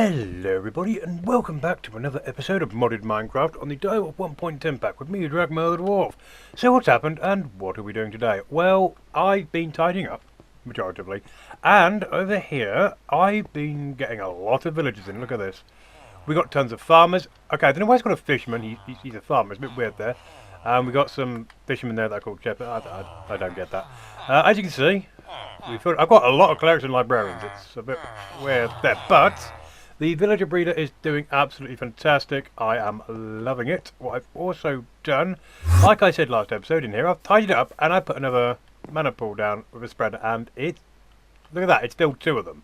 Hello everybody and welcome back to another episode of Modded Minecraft on the Direwolf 1.10 pack with me, Dragmar the Dwarf. So what's happened and what are we doing today? Well, I've been tidying up, majoritively, and over here I've been getting a lot of villagers in. Look at this. We got tons of farmers. Okay, I don't know why he's got a fisherman, he's a farmer, it's a bit weird there. We got some fishermen there that are called shepherds. I don't get that. As you can see, I've got a lot of clerics and librarians, it's a bit weird there, but the villager breeder is doing absolutely fantastic. I am loving it. What I've also done, like I said last episode in here, I've tidied it up and I put another mana pool down with a spreader, and look at that, it's still two of them.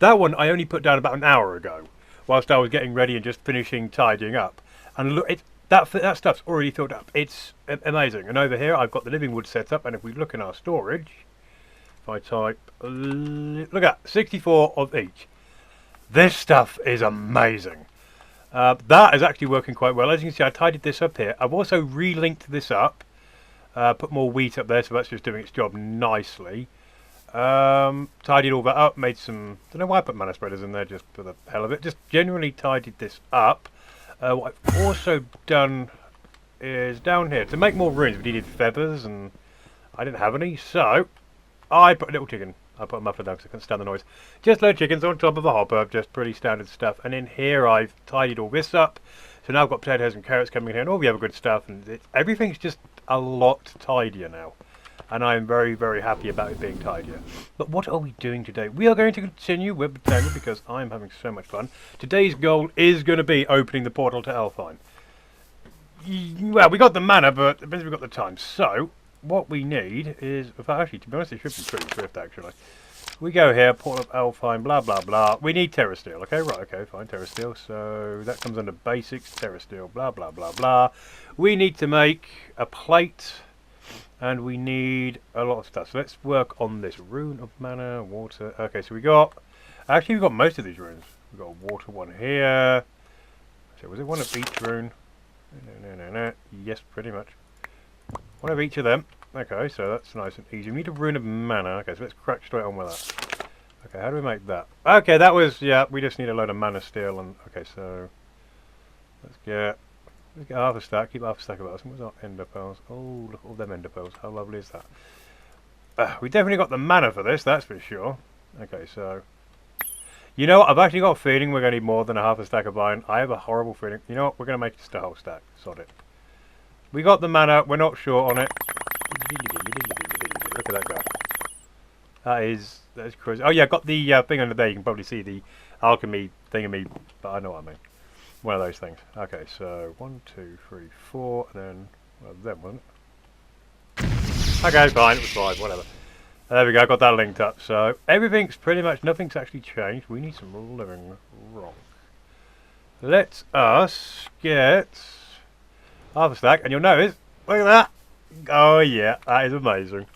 That one I only put down about an hour ago, whilst I was getting ready and just finishing tidying up. And look, that stuff's already filled up. It's amazing. And over here I've got the living wood set up, and if we look in our storage, if I type, look at that, 64 of each. This stuff is amazing. That is actually working quite well. As you can see, I tidied this up here. I've also re-linked this up, put more wheat up there, so that's just doing its job nicely. Tidied all that up, made some, don't know why I put mana spreaders in there just for the hell of it. Just generally tidied this up. What I've also done is down here, to make more rooms, we needed feathers, and I didn't have any, so I put a little chicken. I put a muffler down because I couldn't stand the noise. Just load chickens on top of a hopper, just pretty standard stuff. And in here I've tidied all this up. So now I've got potatoes and carrots coming in here and all the other good stuff. And everything's just a lot tidier now. And I'm very, very happy about it being tidier. But what are we doing today? We are going to continue with Botania because I'm having so much fun. Today's goal is going to be opening the portal to Elven. Well, we got the mana, but we've got the time. So what we need is, actually, to be honest, it should be pretty swift, actually. We go here, portal of Elfine, blah, blah, blah. We need terra steel, okay? Right, okay, fine, terra steel. So that comes under basics, terra steel, blah, blah, blah, blah. We need to make a plate, and we need a lot of stuff. So let's work on this. Rune of mana, water. Okay, so we got most of these runes. We've got a water one here. So was it one of each rune? No. Yes, pretty much. One of each of them. Okay, so that's nice and easy. We need a rune of mana. Okay, so let's crack straight on with that. Okay, how do we make that? Okay, that was, yeah, we just need a load of mana steel. And okay, so let's get half a stack. Keep half a stack of those. What's our ender pearls? Oh, look at all them ender pearls. How lovely is that? We definitely got the mana for this, that's for sure. Okay, so you know what? I've actually got a feeling we're going to need more than a half a stack of iron. I have a horrible feeling. You know what? We're going to make just a whole stack. Sod it. We got the mana. We're not short on it. Look at that guy. That is crazy. Oh yeah, got the thing under there. You can probably see the alchemy thingamy, but I know what I mean. One of those things. Okay, so 1, 2, 3, 4, and then, well, them wasn't it? Okay, fine. It was 5. Whatever. There we go. Got that linked up. So everything's pretty much, nothing's actually changed. We need some living rock. Let us get half a stack, and you'll notice, look at that. Oh yeah, that is amazing.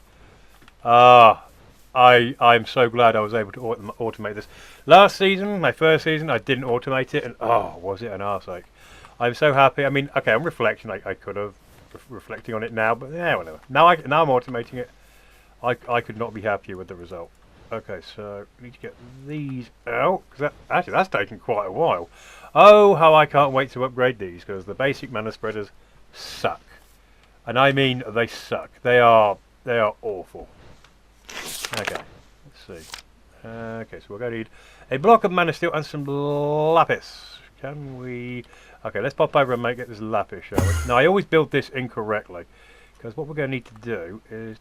I'm so glad I was able to automate this. Last season, my first season, I didn't automate it, and oh, was it an arseache. I'm so happy. I mean, okay, on reflection, I could have, reflecting on it now, but yeah, whatever. Now I'm automating it. I could not be happier with the result. Okay, so we need to get these out, because that's taken quite a while. Oh, how I can't wait to upgrade these, because the basic mana spreaders suck. And I mean, they suck. They are awful. Okay, let's see. Okay, so we're going to need a block of mana steel and some lapis. Can we? Okay, let's pop over and make it this lapis, shall we? Now, I always build this incorrectly, because what we're going to need to do is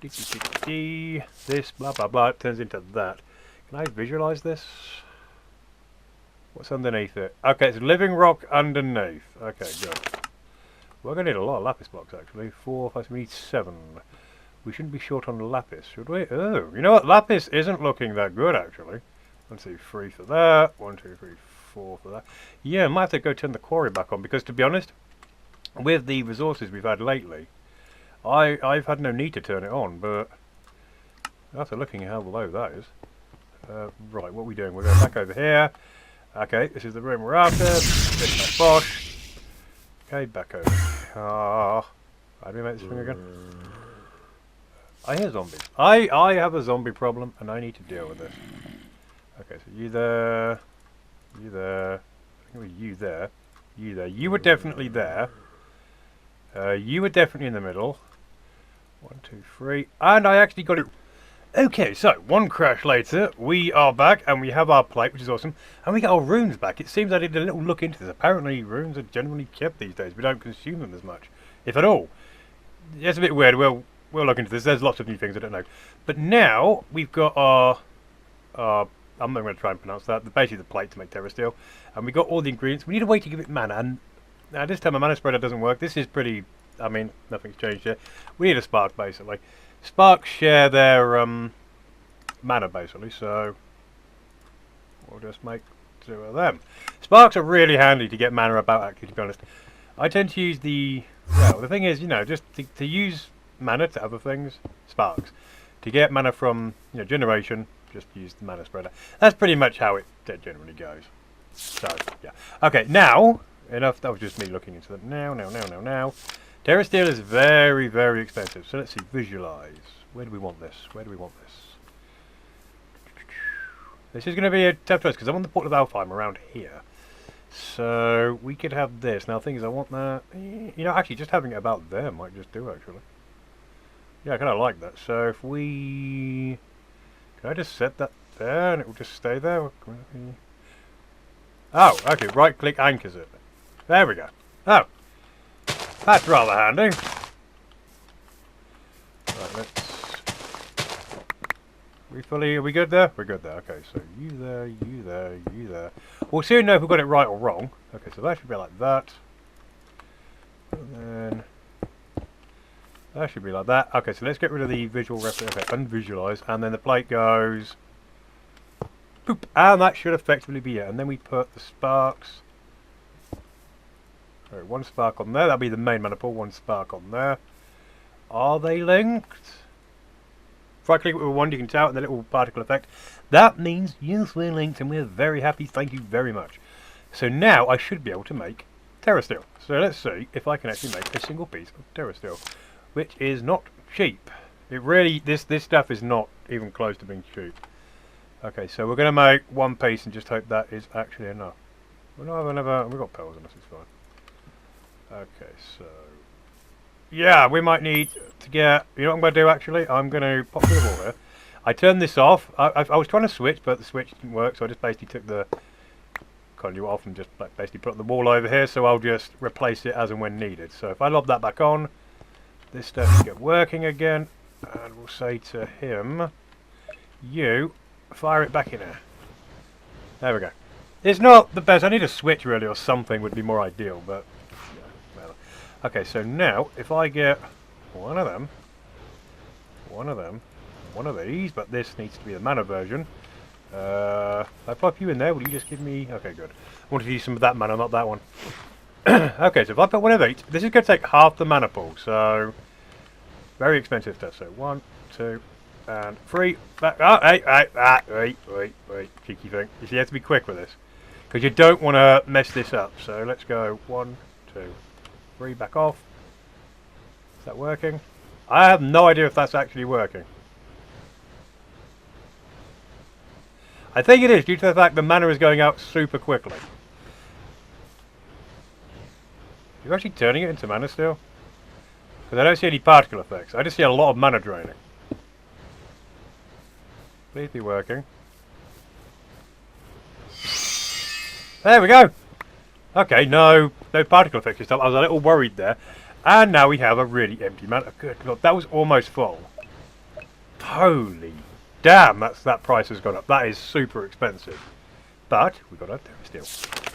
this blah blah blah. It turns into that. Can I visualize this? What's underneath it? Okay, it's living rock underneath. Okay, good. We're going to need a lot of lapis blocks, actually. 4, 5, we need 7. We shouldn't be short on lapis, should we? Oh, you know what? Lapis isn't looking that good, actually. 1, 2, 3 for that. 1, 2, 3, 4 for that. Yeah, I might have to go turn the quarry back on, because to be honest, with the resources we've had lately, I've had no need to turn it on, but after looking at how low that is. Right, what are we doing? We're going back over here. Okay, this is the room we're after. Bit bosh. Okay, back over. How do we make this thing again? I hear zombies. I have a zombie problem and I need to deal with this. Okay, so you there. You there. I think it was you there. You there. You were definitely there. You were definitely in the middle. 1, 2, 3. And I actually got it. Okay, so one crash later, we are back and we have our plate, which is awesome. And we got our runes back. It seems I did a little look into this. Apparently runes are generally kept these days. We don't consume them as much, if at all. It's a bit weird. We'll look into this. There's lots of new things I don't know. But now we've got our I'm not going to try and pronounce that. Basically the plate to make terra steel. And we got all the ingredients. We need a way to give it mana. And now this time a mana spreader doesn't work. This is pretty, I mean, nothing's changed yet. We need a spark basically. Sparks share their mana basically, so we'll just make 2 of them. Sparks are really handy to get mana about actually, to be honest. I tend to use well, the thing is, you know, just to use mana to other things, sparks. To get mana from, you know, generation, just use the mana spreader. That's pretty much how it generally goes. So, yeah. Okay, now, enough, that was just me looking into that. Now. Terra steel is very, very expensive. So let's see, visualize. Where do we want this? Where do we want this? This is going to be a tough choice because I want the port of Alfheim around here. So we could have this. Now the thing is I want that, you know, actually just having it about there might just do actually. Yeah, I kind of like that. So if we, can I just set that there and it will just stay there? Oh, okay, right click anchors it. There we go. Oh, that's rather handy. Right, let's, are we good there? We're good there. Okay, so you there, you there, you there. We'll soon know if we've got it right or wrong. Okay, so that should be like that. And then that should be like that. Okay, so let's get rid of the visual reference. Okay, unvisualize. And then the plate goes boop. And that should effectively be it. And then we put the sparks. Alright, 1 spark on there. That'll be the main mana pool. 1 spark on there. Are they linked? If I click with one, you can tell in the little particle effect. That means yes, we're linked and we're very happy. Thank you very much. So now I should be able to make terra steel. So let's see if I can actually make a single piece of terra steel, which is not cheap. It really, this stuff is not even close to being cheap. Okay, so we're going to make 1 piece and just hope that is actually enough. We've got pearls on us, it's fine. Okay, so yeah, we might need to get, you know what I'm going to do actually? I'm going to pop through the wall here. I turned this off. I was trying to switch, but the switch didn't work, so I just basically took the conduit off and just basically put the wall over here, so I'll just replace it as and when needed. So if I lob that back on, this stuff will get working again, and we'll say to him, you, fire it back in there. There we go. It's not the best. I need a switch really or something would be more ideal, but yeah, well. Okay, so now if I get one of them, one of these, but this needs to be the mana version. If I pop you in there, will you just give me... Okay, good. I wanted to use some of that mana, not that one. Okay, so if I put one of each, this is going to take half the mana pool, so... Very expensive stuff. So 1, 2, and 3. Back. Oh, wait. Cheeky thing. You see, you have to be quick with this. Because you don't want to mess this up. So let's go 1, 2, 3, back off. Is that working? I have no idea if that's actually working. I think it is, due to the fact the mana is going out super quickly. You're actually turning it into mana still? Because I don't see any particle effects. I just see a lot of mana draining. Please be working. There we go! Okay, no particle effects this time. I was a little worried there. And now we have a really empty mana. Good God, that was almost full. Holy damn, that price has gone up. That is super expensive. But we got a terra steel.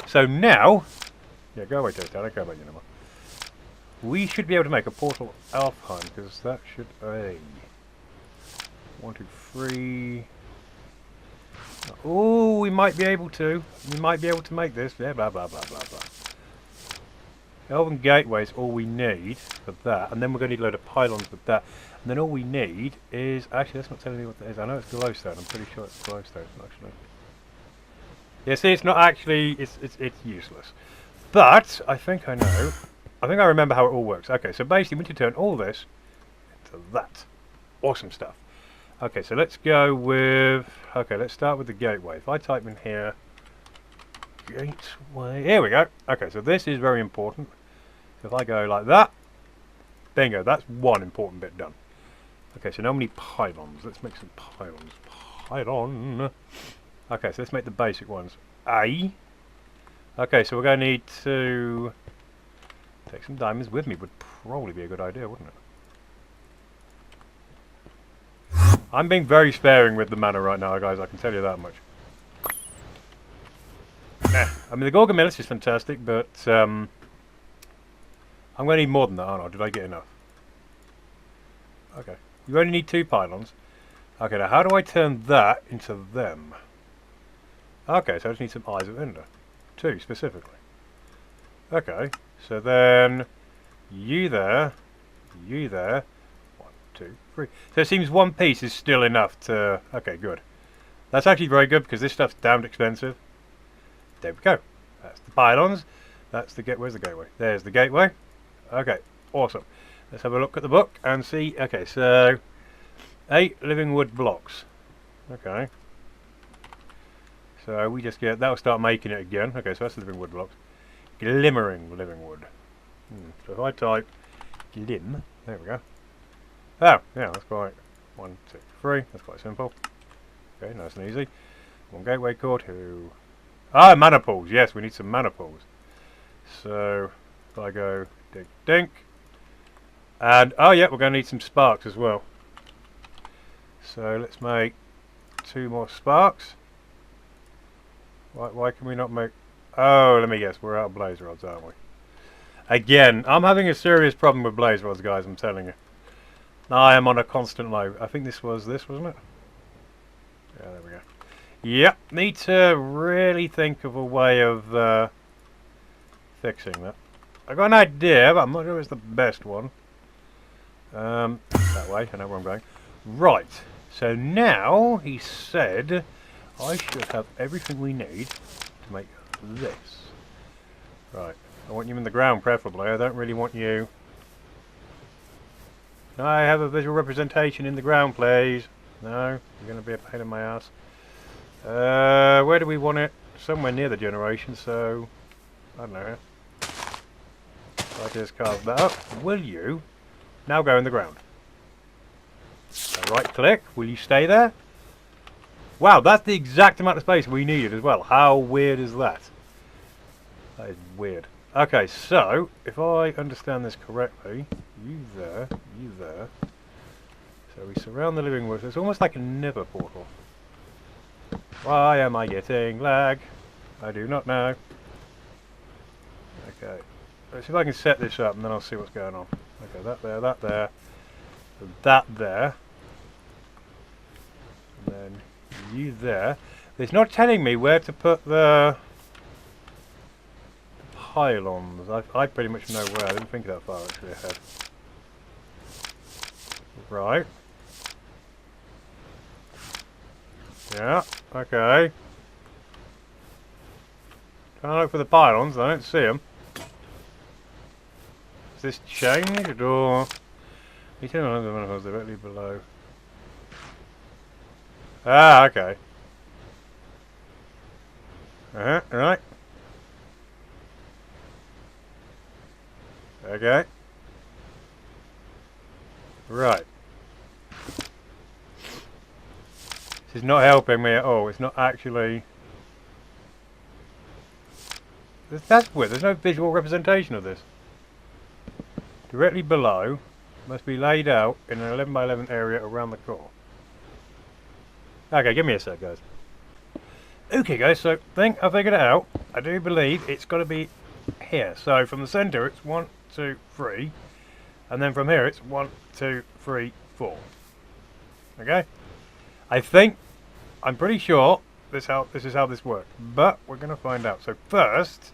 So now, yeah, go away, terra steel. I don't care about you anymore. We should be able to make a portal Alfheim because that should 1, 2, 3. Oh, we might be able to. We might be able to make this. Yeah, blah blah blah blah blah. Elven gateway is all we need for that, and then we're going to need a load of pylons with that. And then all we need is... Actually, that's not telling me what that is. I know it's glowstone. I'm pretty sure it's glowstone, actually. Yeah, see, it's not actually... It's useless. But, I think I know. I think I remember how it all works. Okay, so basically we need to turn all this into that. Awesome stuff. Okay, so let's go with... Okay, let's start with the gateway. If I type in here... gateway. Here we go. Okay, so this is very important. If I go like that, bingo, that's one important bit done. Okay, so now we need pylons. Let's make some pylons. Pylon. Okay, so let's make the basic ones. A. Okay, so we're going to need to take some diamonds with me. Would probably be a good idea, wouldn't it? I'm being very sparing with the mana right now, guys. I can tell you that much. I mean, the Gorgomillis is fantastic, but I'm going to need more than that, aren't I? Did I get enough? Okay. You only need 2 pylons. Okay, now how do I turn that into them? Okay, so I just need some Eyes of Ender. 2, specifically. Okay, so then you there, 1, 2, 3. So it seems 1 piece is still enough to... Okay, good. That's actually very good because this stuff's damned expensive. There we go. That's the pylons. That's the where's the gateway? There's the gateway. Okay, awesome. Let's have a look at the book and see. Okay, so 8 living wood blocks. Okay. So we just get that'll start making it again. Okay, so that's the living wood blocks. Glimmering living wood. So if I type glim, there we go. Oh, yeah, that's quite 1, 2, 3. That's quite simple. Okay, nice and easy. 1 gateway core, 2. Ah, mana pools. Yes, we need some mana pools. So if I go dink dink, and oh yeah, we're going to need some sparks as well. So let's make 2 more sparks. Why can we not make... Oh, let me guess, we're out of blaze rods, aren't we? Again, I'm having a serious problem with blaze rods, guys, I'm telling you. I am on a constant low. I think this was this, wasn't it? Yeah, there we go. Yep, need to really think of a way of fixing that. I got an idea, but I'm not sure it's the best one. That way, I know where I'm going. Right, so now he said I should have everything we need to make this. Right, I want you in the ground preferably. I don't really want you... Can I have a visual representation in the ground, please? No, you're going to be a pain in my ass. Where do we want it? Somewhere near the generation, so... I don't know. So I can just carve that up. Will you now go in the ground? So right click. Will you stay there? Wow, that's the exact amount of space we needed as well. How weird is that? That is weird. Okay, so if I understand this correctly, you there, you there. So we surround the living wood. It's almost like a nether portal. Why am I getting lag? I do not know. Okay, let's see if I can set this up and then I'll see what's going on. Okay, that there, that there, that there. And then you there. It's not telling me where to put the pylons. I pretty much know where. I didn't think that far actually ahead. Right. Yeah, okay. Trying to look for the pylons, I don't see them. Is this changed or... You turn on the manholes directly below. Ah, okay. Right. Okay. Right. This is not helping me at all. It's not actually... That's weird. There's no visual representation of this. Directly below must be laid out in an 11 by 11 area around the core. Okay, give me a sec, guys. Okay, guys, so I figured it out. I do believe it's got to be here. So from the center, it's 1, 2, 3. And then from here, it's 1, 2, 3, 4. Okay? I'm pretty sure this is how this works. But we're going to find out. So first,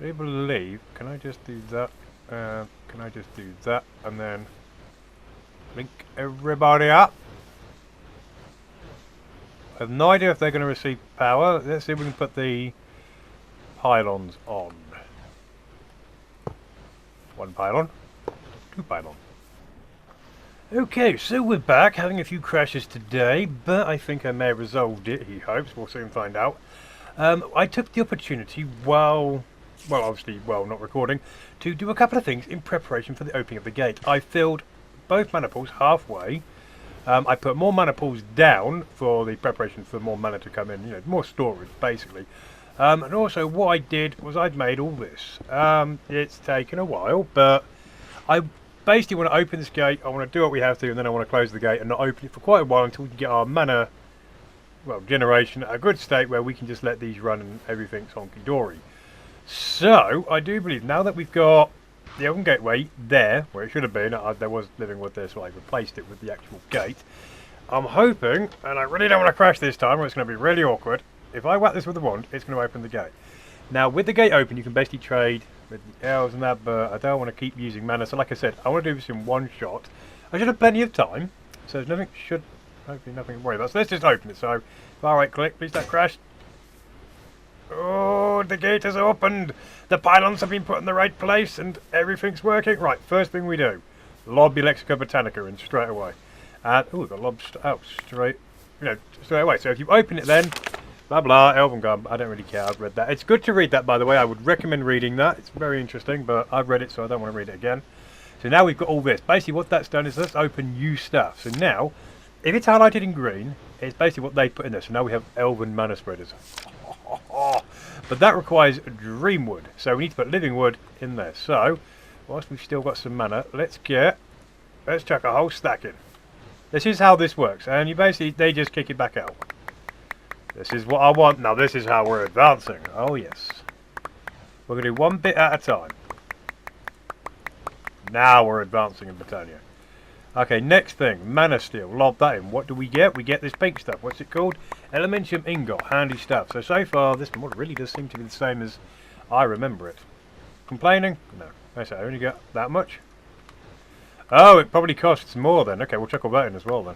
I do believe, can I just do that? Can I just do that? And then link everybody up. I have no idea if they're going to receive power. Let's see if we can put the pylons on. 1 pylon, 2 pylon. Okay, so we're back, having a few crashes today, but I think I may have resolved it, he hopes. We'll soon find out. I took the opportunity while, well, obviously, while not recording, to do a couple of things in preparation for the opening of the gate. I filled both mana pools halfway. I put more mana pools down for the preparation for more mana to come in, you know, more storage, basically. And also what I did was I'd made all this. It's taken a while, but I basically want to open this gate, I want to do what we have to, and then I want to close the gate and not open it for quite a while until we can get our mana, well, generation at a good state where we can just let these run and everything's honky-dory. So, I do believe now that we've got the Elven Gateway there, where it should have been, there was living wood there, so I replaced it with the actual gate. I'm hoping, and I really don't want to crash this time, or it's going to be really awkward, if I whack this with the wand, it's going to open the gate. Now, with the gate open, you can basically trade with the elves and that, but I don't want to keep using mana, so like I said, I want to do this in one shot. I should have plenty of time, so there's nothing, hopefully nothing to worry about. So let's just open it, so if I right click, please don't crash. Oh, the gate has opened! The pylons have been put in the right place and everything's working. Right, first thing we do, lob the Lexica Botanica in straight away. And, oh, we've got lob out straight, straight away. So if you open it then, blah blah, Elven Gum, I don't really care, I've read that. It's good to read that, by the way, I would recommend reading that. It's very interesting, but I've read it so I don't want to read it again. So now we've got all this. Basically what that's done is let's open new stuff. So now, if it's highlighted in green, it's basically what they put in there. So now we have Elven Mana Spreaders. But that requires Dream Wood. So we need to put Living Wood in there. So, whilst we've still got some mana, let's chuck a whole stack in. This is how this works. And you basically, they just kick it back out. This is what I want. Now this is how we're advancing. Oh yes. We're going to do one bit at a time. Now we're advancing in Britannia. Okay, next thing, Mana Steel. Lob that in. What do we get? We get this pink stuff. What's it called? Elementium Ingot. Handy stuff. So far, this mod really does seem to be the same as I remember it. Complaining? No. I say I only got that much. Oh, it probably costs more then. Okay, we'll chuck all that in as well then.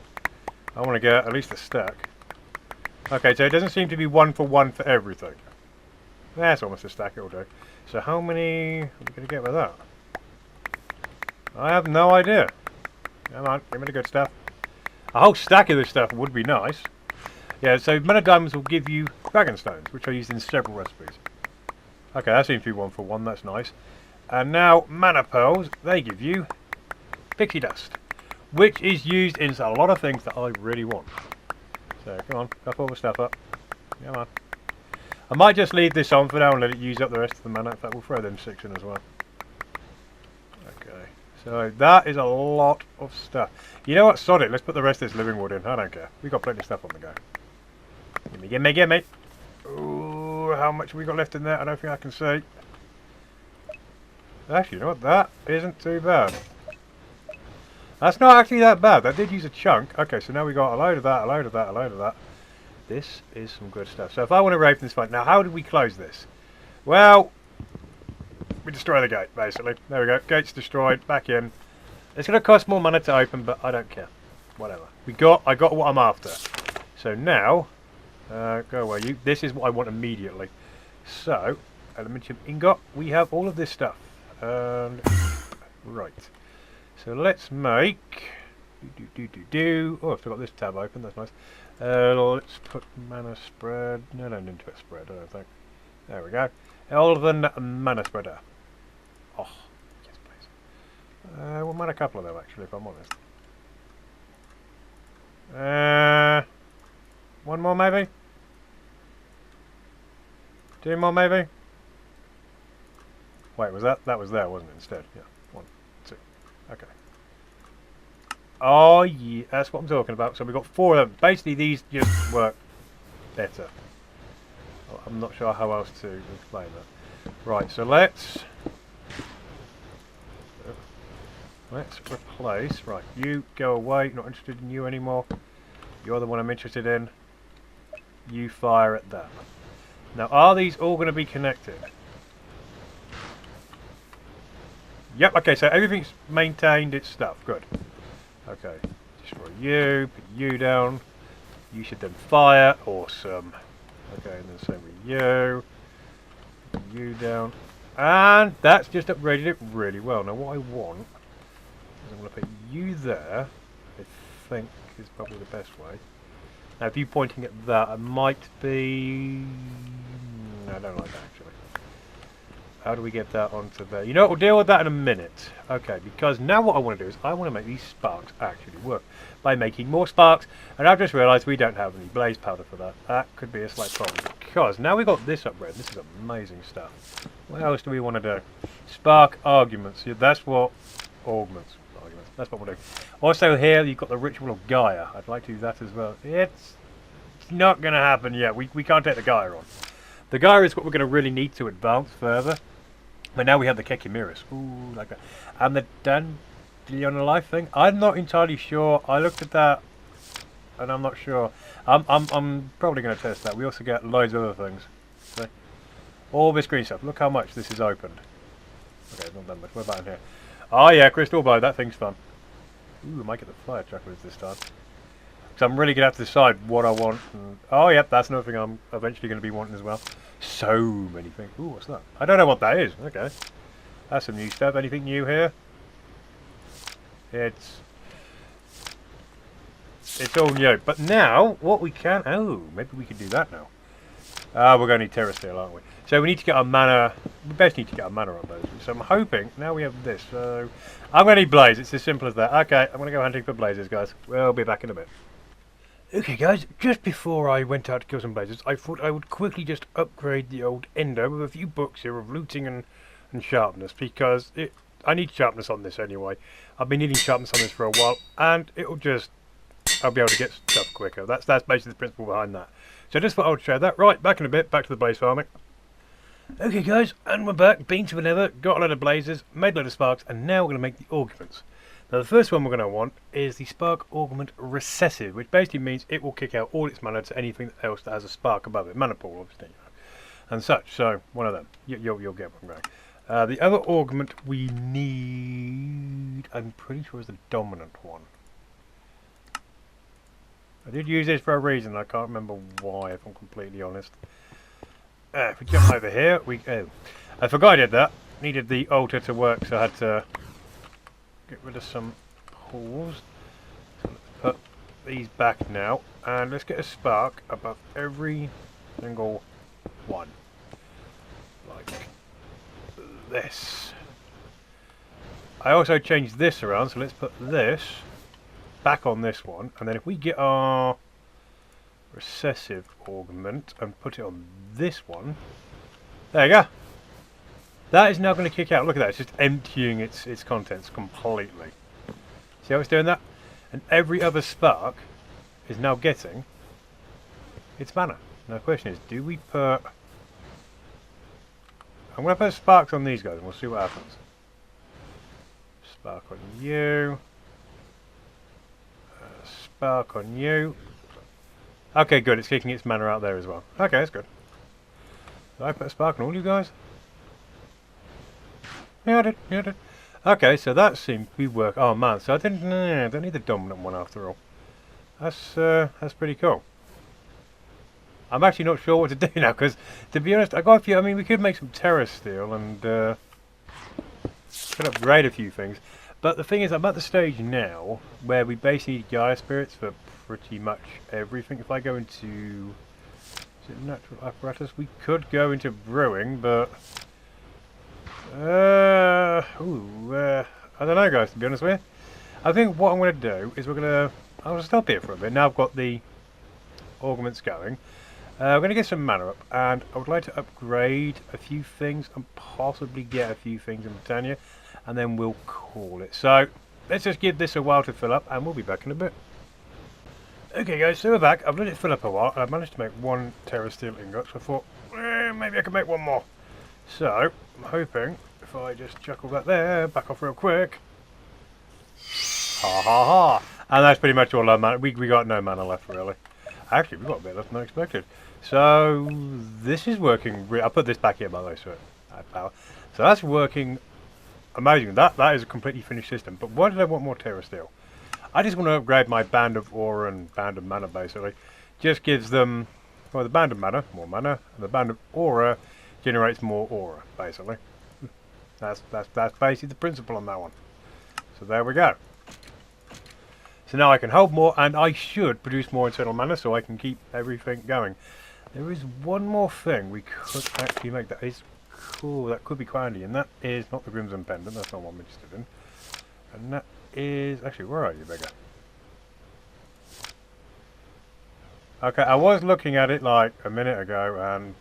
I want to get at least a stack. Okay, so it doesn't seem to be 1 for 1 for everything. That's almost a stack, it'll do. So how many are we going to get with that? I have no idea. Come on, give me the good stuff. A whole stack of this stuff would be nice. Yeah, so Mana Diamonds will give you Dragon Stones, which are used in several recipes. Okay, that seems to be 1 for 1, that's nice. And now, Mana Pearls, they give you Pixie Dust, which is used in a lot of things that I really want. So, come on, cup all the stuff up. Come on. I might just leave this on for now and let it use up the rest of the mana. In fact, we'll throw them 6 in as well. Okay, so that is a lot of stuff. You know what? Sod it. Let's put the rest of this living wood in. I don't care. We've got plenty of stuff on the go. Gimme, gimme, gimme. Ooh, how much have we got left in there? I don't think I can see. Actually, you know what? That isn't too bad. That's not actually that bad. That did use a chunk. Okay, so now we got a load of that, a load of that, a load of that. This is some good stuff. So if I want to open this fight, now how do we close this? Well, we destroy the gate, basically. There we go. Gate's destroyed. Back in. It's going to cost more money to open, but I don't care. Whatever. I got what I'm after. So now, go away you. This is what I want immediately. So, Elementium Ingot. We have all of this stuff. Right. So let's make... Oh, I've still got this tab open. That's nice. Let's put Mana Spread. No, don't need to put spread, I don't think. There we go. Elven Mana Spreader. Oh, yes, please. We'll mana a couple of them, actually, if I'm honest. One more, maybe? 2 more, maybe? Wait, was that? That was there, wasn't it, instead? Yeah. 1, 2. Okay. Oh, yeah, that's what I'm talking about. So we've got 4 of them. Basically, these just work better. I'm not sure how else to explain that. Right, so let's replace. Right, you go away. Not interested in you anymore. You're the one I'm interested in. You fire at that. Now, are these all going to be connected? Yep, okay, so everything's maintained its stuff. Good. Okay, destroy you, put you down. You should then fire. Awesome. Okay, and then same with you. Put you down. And that's just upgraded it really well. Now what I want is I'm going to put you there. I think is probably the best way. Now if you pointing at that, it might be... No, I don't like that actually. How do we get that onto there? You know what, we'll deal with that in a minute. Okay, because now what I want to do is I want to make these sparks actually work. By making more sparks, and I've just realised we don't have any blaze powder for that. That could be a slight problem. Because now we've got this upgrade, this is amazing stuff. What else do we want to do? Spark arguments. Yeah, that's what... Augments. Arguments. That's what we'll do. Also here, you've got the Ritual of Gaia. I'd like to do that as well. It's not going to happen yet. We can't take the Gaia on. The Gaia is what we're going to really need to advance further. But now we have the Kekimiris. Ooh, like that. And the Dandelion Life thing. I'm not entirely sure. I looked at that, and I'm not sure. I'm probably going to test that. We also get loads of other things. So, all this green stuff. Look how much this is opened. Okay, not that much. What about in here? Oh yeah, Crystal Bow. That thing's fun. Ooh, I might get the fire chakras this time. So I'm really going to have to decide what I want. And, oh yep, that's another thing I'm eventually going to be wanting as well. So many things. Ooh, what's that? I don't know what that is. Okay. That's some new stuff. Anything new here? It's all new. But now, what we can... Oh, maybe we can do that now. We're going to need Terra Steel, aren't we? So we need to get our mana... We best need to get our mana up, basically. So I'm hoping... Now we have this. So I'm going to need blaze. It's as simple as that. Okay, I'm going to go hunting for blazes, guys. We'll be back in a bit. Okay guys, just before I went out to kill some blazes, I thought I would quickly just upgrade the old Ender with a few books here of looting and sharpness, because I need sharpness on this anyway. I've been needing sharpness on this for a while, and it'll just... I'll be able to get stuff quicker. That's basically the principle behind that. So just thought I would share that. Right, back in a bit, back to the blaze farming. Okay guys, and we're back, been to the nether, got a load of blazes, made a load of sparks, and now we're going to make the augments. Now the first one we're going to want is the Spark Augment Recessive, which basically means it will kick out all its mana to anything else that has a spark above it. Mana pool, obviously, and such. So one of them. You'll get one going. The other augment we need, I'm pretty sure, is the dominant one. I did use this for a reason. I can't remember why, if I'm completely honest. If we jump over here, I forgot I did that. Needed the altar to work, so I had to get rid of some pools. So let's put these back now, and let's get a spark above every single one, like this. I also changed this around, so let's put this back on this one, and then if we get our recessive augment and put it on this one, there you go. That is now going to kick out. Look at that. It's just emptying its contents completely. See how it's doing that? And every other spark is now getting its mana. Now the question is, do we put... I'm going to put sparks on these guys and we'll see what happens. Spark on you. Spark on you. Okay, good. It's kicking its mana out there as well. Okay, that's good. Did I put a spark on all you guys? Yeah, I did. Yeah, I did. Okay, so that seemed to be work. Oh man, so I don't need the dominant one after all. That's pretty cool. I'm actually not sure what to do now, because to be honest, I got a few. I mean, we could make some Terra Steel and could upgrade a few things. But the thing is, I'm at the stage now where we basically need Gaia Spirits for pretty much everything. If I go into... Is it natural apparatus? We could go into brewing, but... I don't know, guys, to be honest with you. I think what I'm going to do is I'll stop here for a bit. Now I've got the augments going. We're going to get some mana up, and I would like to upgrade a few things and possibly get a few things in Britannia, and then we'll call it. So let's just give this a while to fill up, and we'll be back in a bit. Okay guys, so we're back. I've let it fill up a while, and I've managed to make one Terra Steel ingot, so I thought maybe I could make one more. So I'm hoping if I just chuckle that there, back off real quick. Ha ha ha! And that's pretty much all our mana. We got no mana left really. Actually, we got a bit less than I expected. So this is working. I'll put this back here by the way, so I have power. So that's working amazing. That is a completely finished system. But why did I want more Terra Steel? I just want to upgrade my Band of Aura and Band of Mana basically. Just gives them, well, the Band of Mana, more mana, and the Band of Aura generates more aura, basically. That's basically the principle on that one. So there we go. So now I can hold more, and I should produce more internal mana, so I can keep everything going. There is one more thing we could actually make that is cool, that could be quite handy, and that is not the Crimson Pendant, that's not what I'm interested in. And that is, actually, where are you, beggar? Okay, I was looking at it like a minute ago, and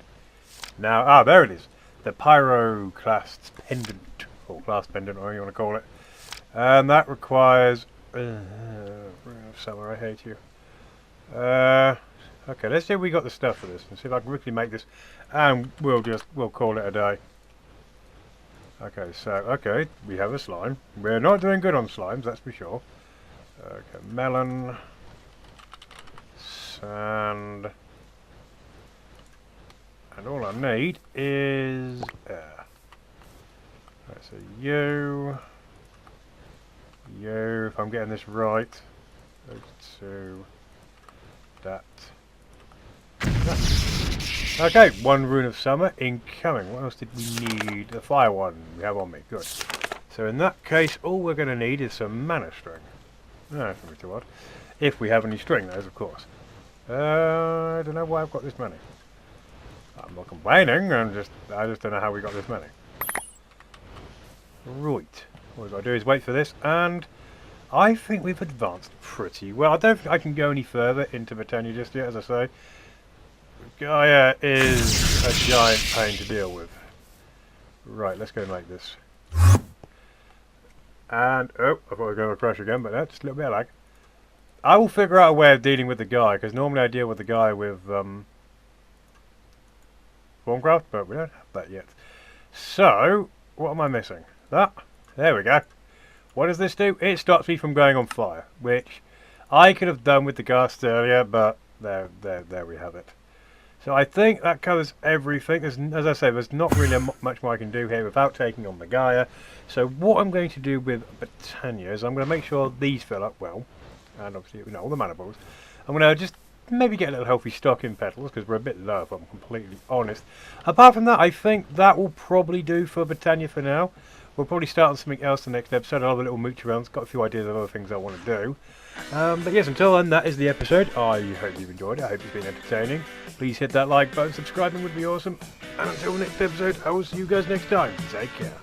now, there it is. The Pyroclast Pendant, or Class Pendant, or whatever you want to call it. And that requires, Summer, I hate you. Okay, let's see if we got the stuff for this, and see if I can quickly make this, and we'll call it a day. Okay, so, okay, we have a slime. We're not doing good on slimes, that's for sure. Okay, melon, sand, and all I need is air. Right, so you, if I'm getting this right, to that. Okay, 1 rune of summer incoming. What else did we need? The fire one we have on me. Good. So in that case, all we're going to need is some mana string. No, that's not too odd. If we have any string, that is, of course. I don't know why I've got this many. I'm not complaining. I just don't know how we got this many. Right. What we've got to do is wait for this, and I think we've advanced pretty well. I don't think I can go any further into Britannia just yet, as I say. Gaia is a giant pain to deal with. Right, let's go make this. And, oh, I thought I was going to crash again, but that's just a little bit of lag. I will figure out a way of dealing with the guy, because normally I deal with the guy with Formcraft, but we don't have that yet. So, what am I missing? That? There we go. What does this do? It stops me from going on fire, which I could have done with the ghast earlier, but there we have it. So I think that covers everything. As I say, there's not really much more I can do here without taking on the Gaia. So what I'm going to do with Britannia is I'm going to make sure these fill up well, and obviously, you know, all the mana balls. I'm going to just maybe get a little healthy stock in petals, because we're a bit low if I'm completely honest. Apart from that, I think that will probably do for Britannia for now. We'll probably start on something else the next episode. I'll have a little mooch around. Got a few ideas of other things I want to do. But yes, until then, that is the episode. I hope you've enjoyed it. I hope it's been entertaining. Please hit that like button. Subscribing would be awesome. And until the next episode, I will see you guys next time. Take care.